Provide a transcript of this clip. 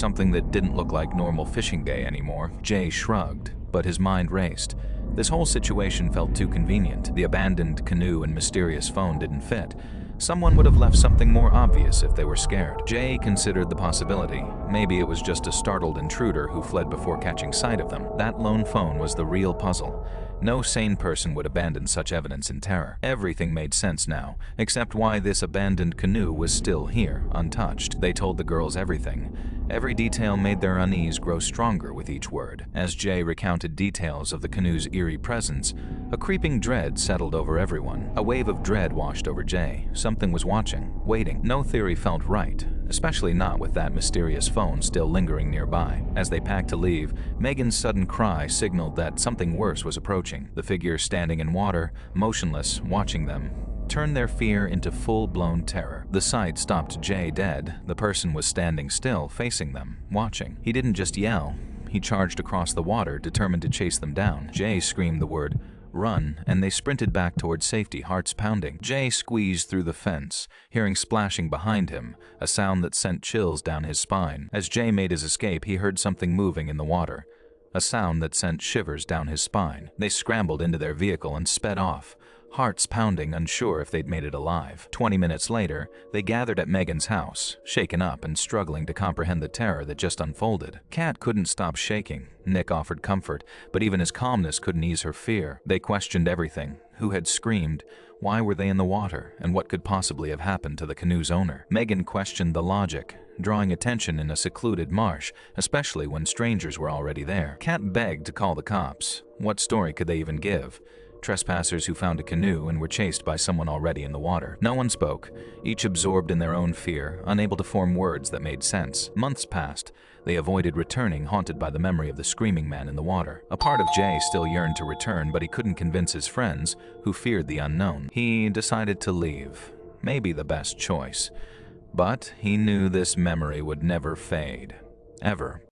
something that didn't look like normal fishing day anymore. Jay shrugged, but his mind raced. This whole situation felt too convenient. The abandoned canoe and mysterious phone didn't fit. Someone would have left something more obvious if they were scared. Jay considered the possibility. Maybe it was just a startled intruder who fled before catching sight of them. That lone phone was the real puzzle. No sane person would abandon such evidence in terror. Everything made sense now, except why this abandoned canoe was still here, untouched. They told the girls everything. Every detail made their unease grow stronger with each word. As Jay recounted details of the canoe's eerie presence, a creeping dread settled over everyone. A wave of dread washed over Jay. Something was watching, waiting. No theory felt right, especially not with that mysterious phone still lingering nearby. As they packed to leave, Megan's sudden cry signaled that something worse was approaching. The figure standing in water, motionless, watching them, turned their fear into full-blown terror. The sight stopped Jay dead. The person was standing still, facing them, watching. He didn't just yell. He charged across the water, determined to chase them down. Jay screamed the word, "Run," and they sprinted back toward safety, hearts pounding. Jay squeezed through the fence, hearing splashing behind him, a sound that sent chills down his spine. As Jay made his escape, he heard something moving in the water, a sound that sent shivers down his spine. They scrambled into their vehicle and sped off, hearts pounding, unsure if they'd made it alive. 20 minutes later, they gathered at Megan's house, shaken up and struggling to comprehend the terror that just unfolded. Kat couldn't stop shaking. Nick offered comfort, but even his calmness couldn't ease her fear. They questioned everything. Who had screamed? Why were they in the water? And what could possibly have happened to the canoe's owner? Megan questioned the logic, drawing attention in a secluded marsh, especially when strangers were already there. Kat begged to call the cops. What story could they even give? Trespassers who found a canoe and were chased by someone already in the water. No one spoke, each absorbed in their own fear, unable to form words that made sense. Months passed. They avoided returning, haunted by the memory of the screaming man in the water. A part of Jay still yearned to return, but he couldn't convince his friends, who feared the unknown. He decided to leave. Maybe the best choice. But he knew this memory would never fade. Ever.